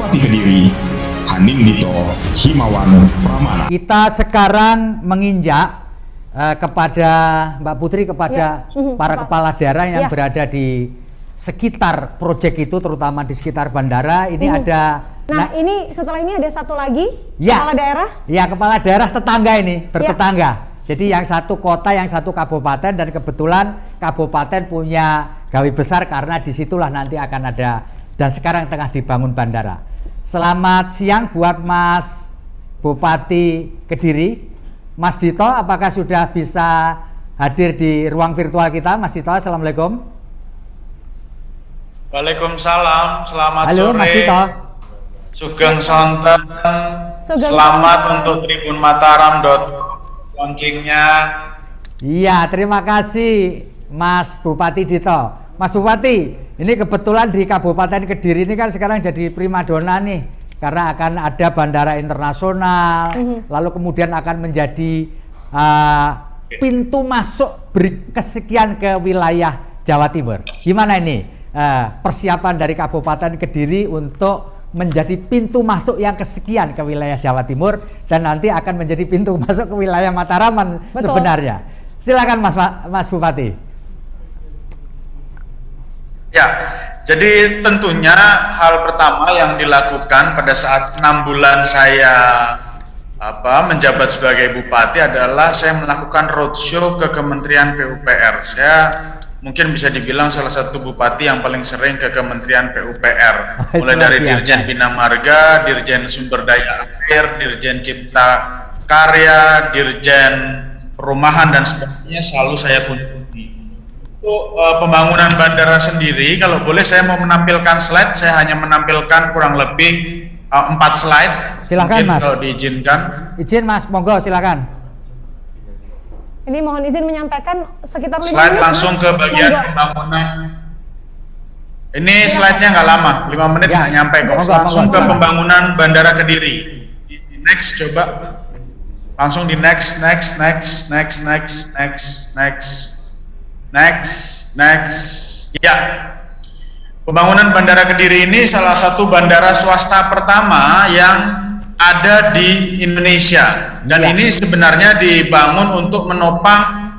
Bupati Kediri, Hanindito Himawan Pramana. Kita sekarang menginjak kepada Mbak Putri, kepada para kepala daerah yang berada di sekitar proyek itu, terutama di sekitar bandara. Ini ada. Nah, ini setelah ini ada satu lagi kepala daerah. Ya, kepala daerah tetangga ini, bertetangga. Jadi yang satu kota, yang satu kabupaten, dan kebetulan kabupaten punya gawe besar karena disitulah nanti akan ada, dan sekarang tengah dibangun bandara. Selamat siang buat Mas Bupati Kediri. Mas Dito, apakah sudah bisa hadir di ruang virtual kita? Mas Dito, assalamualaikum. Waalaikumsalam, selamat Halo, sore. Mas Dito. Sugeng sonten. Selamat untuk Tribun Mataram launchingnya. Iya, terima kasih Mas Bupati Dito. Mas Bupati, ini kebetulan di Kabupaten Kediri ini kan sekarang jadi primadona nih, karena akan ada bandara internasional, lalu kemudian akan menjadi pintu masuk kesekian ke wilayah Jawa Timur. Gimana ini persiapan dari Kabupaten Kediri untuk menjadi pintu masuk yang kesekian ke wilayah Jawa Timur, dan nanti akan menjadi pintu masuk ke wilayah Mataraman? Betul. Sebenarnya. Silakan Mas Bupati. Ya, jadi tentunya hal pertama yang dilakukan pada saat 6 bulan saya menjabat sebagai bupati adalah saya melakukan roadshow ke Kementerian PUPR. Saya mungkin bisa dibilang salah satu bupati yang paling sering ke Kementerian PUPR, mulai dari Dirjen Bina Marga, Dirjen Sumber Daya Air, Dirjen Cipta Karya, Dirjen Perumahan, dan sebagainya selalu saya kunjungi. Untuk pembangunan bandara sendiri, kalau boleh saya mau menampilkan slide, saya hanya menampilkan kurang lebih 4 slide. Silakan Mas. Kalau diizinkan. Izin Mas, monggo silakan. Ini mohon izin menyampaikan sekitar 5 slide menit. Langsung ke bagian pembangunan. Ini slide-nya nggak lama, 5 menit nggak nyampe kok. Langsung ke pembangunan Bandara Kediri. Next, coba. Langsung di next. Ya. Pembangunan Bandara Kediri ini salah satu bandara swasta pertama yang ada di Indonesia, dan ini sebenarnya dibangun untuk menopang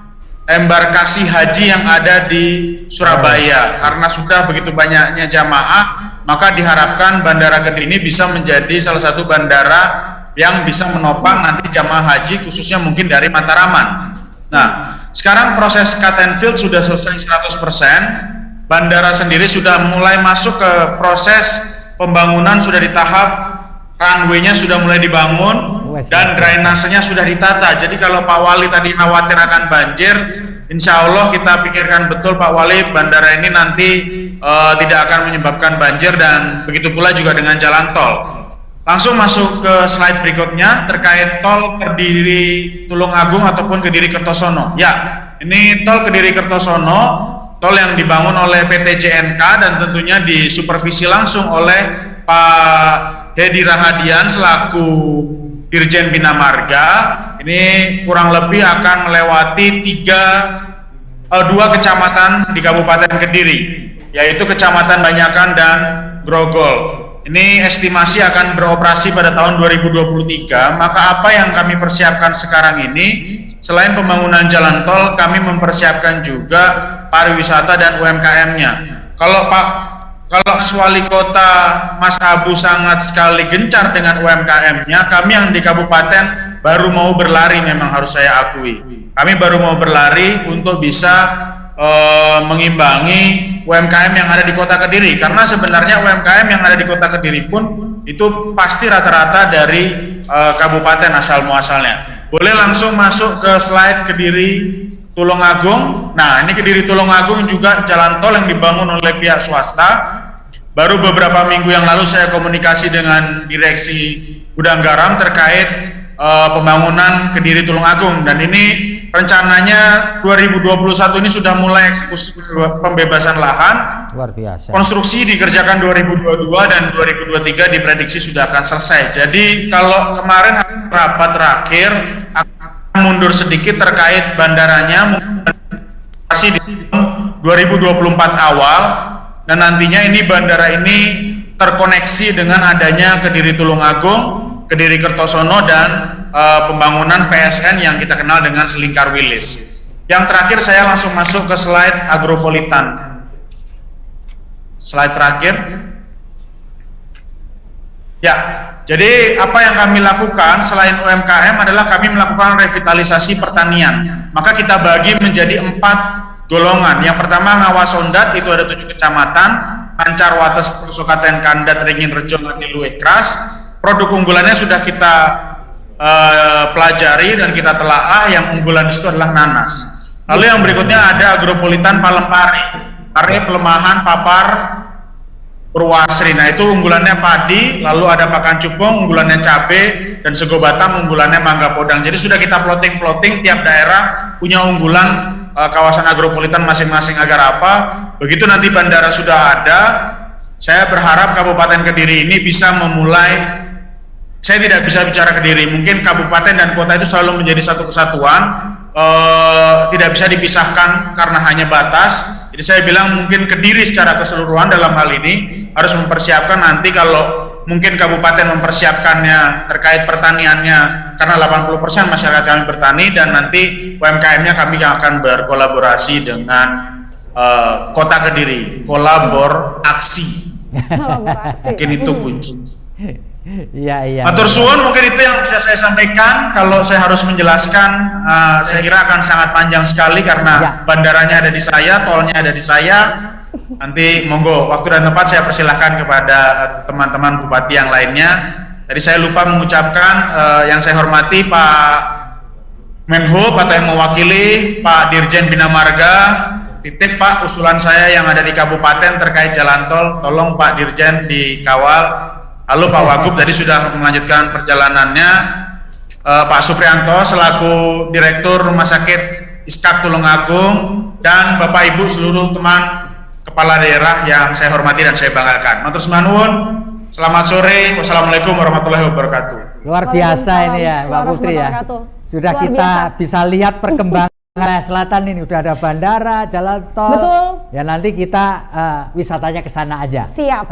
embarkasi haji yang ada di Surabaya. Karena sudah begitu banyaknya jamaah, maka diharapkan Bandara Kediri ini bisa menjadi salah satu bandara yang bisa menopang nanti jamaah haji, khususnya mungkin dari Mataraman. Nah, sekarang proses cut and fill sudah selesai 100%. Bandara sendiri sudah mulai masuk ke proses pembangunan, sudah di tahap runway-nya sudah mulai dibangun, dan drainasenya sudah ditata. Jadi kalau Pak Wali tadi khawatir akan banjir, insya Allah kita pikirkan betul Pak Wali, bandara ini nanti tidak akan menyebabkan banjir, dan begitu pula juga dengan jalan tol. Langsung masuk ke slide berikutnya terkait tol Kediri Tulungagung ataupun Kediri Kertosono. Ya, ini tol Kediri Kertosono, tol yang dibangun oleh PT JNK dan tentunya disupervisi langsung oleh Pak Hedi Rahadian selaku Dirjen Bina Marga. Ini kurang lebih akan melewati 2 kecamatan di Kabupaten Kediri, yaitu Kecamatan Banyakan dan Grogol. Ini estimasi akan beroperasi pada tahun 2023. Maka apa yang kami persiapkan sekarang ini, selain pembangunan jalan tol, kami mempersiapkan juga pariwisata dan UMKM-nya. Kalau Wali Kota Mas Abu sangat sekali gencar dengan UMKM-nya, kami yang di kabupaten baru mau berlari, memang harus saya akui. Kami baru mau berlari untuk bisa mengimbangi UMKM yang ada di Kota Kediri, karena sebenarnya UMKM yang ada di Kota Kediri pun itu pasti rata-rata dari kabupaten asal muasalnya. Boleh langsung masuk ke slide Kediri Tulungagung. Nah, ini Kediri Tulungagung juga jalan tol yang dibangun oleh pihak swasta. Baru beberapa minggu yang lalu saya komunikasi dengan Direksi Gudang Garam terkait pembangunan Kediri Tulungagung, dan ini rencananya 2021 ini sudah mulai eksekusi pembebasan lahan. Luar biasa. Konstruksi dikerjakan 2022 dan 2023 diprediksi sudah akan selesai. Jadi kalau kemarin rapat terakhir akan mundur sedikit terkait bandaranya, masih di 2024 awal, dan nantinya ini bandara ini terkoneksi dengan adanya Kediri Tulungagung, Kediri Kertosono, dan pembangunan PSN yang kita kenal dengan Selingkar Wilis. Yang terakhir saya langsung masuk ke slide Agropolitan. Slide terakhir. Ya, jadi apa yang kami lakukan selain UMKM adalah kami melakukan revitalisasi pertanian. Maka kita bagi menjadi 4 golongan. Yang pertama Ngawasondat, itu ada 7 kecamatan, Pancar Wates, Sukaten Kandat, Ringin Rejo, Ngadiluih Kras. Produk unggulannya sudah kita pelajari dan kita telaah. Yang unggulan di situ adalah nanas. Lalu yang berikutnya ada Agropolitan Palempari, Pare Pelemahan Papar Purwasri. Nah, itu unggulannya padi, lalu ada pakan cupong, unggulannya cabe, dan Sego Batam, unggulannya mangga podang. Jadi sudah kita plotting tiap daerah punya unggulan kawasan agropolitan masing-masing. Agar apa? Begitu nanti bandara sudah ada, saya berharap Kabupaten Kediri ini bisa memulai. Saya tidak bisa bicara Kediri, mungkin kabupaten dan kota itu selalu menjadi satu kesatuan. Tidak bisa dipisahkan karena hanya batas. Jadi saya bilang mungkin Kediri secara keseluruhan dalam hal ini harus mempersiapkan nanti, kalau mungkin kabupaten mempersiapkannya terkait pertaniannya, karena 80% masyarakat kami bertani, dan nanti UMKM-nya kami akan berkolaborasi dengan Kota Kediri, aksi. Mungkin itu kunci. Iya. Matur suwun, mungkin itu yang bisa saya sampaikan. Kalau saya harus menjelaskan, saya kira akan sangat panjang sekali karena bandaranya ada di saya, tolnya ada di saya. Nanti monggo waktu dan tempat saya persilahkan kepada teman-teman bupati yang lainnya. Tadi saya lupa mengucapkan yang saya hormati Pak Menhub atau yang mewakili Pak Dirjen Bina Marga. Titip Pak, usulan saya yang ada di kabupaten terkait jalan tol, tolong Pak Dirjen dikawal. Lalu Pak Wagub tadi sudah melanjutkan perjalanannya. Pak Suprianto selaku Direktur Rumah Sakit Iskak Tulungagung, dan Bapak Ibu seluruh teman kepala daerah yang saya hormati dan saya banggakan. Matur nuwun. Selamat sore. Wassalamualaikum warahmatullahi wabarakatuh. Luar biasa ini ya Mbak Putri ya. Sudah Luar kita biasa. bisa lihat perkembangan selatan ini, udah ada bandara, jalan tol. Betul. Ya nanti kita wisatanya ke sana aja. Siap.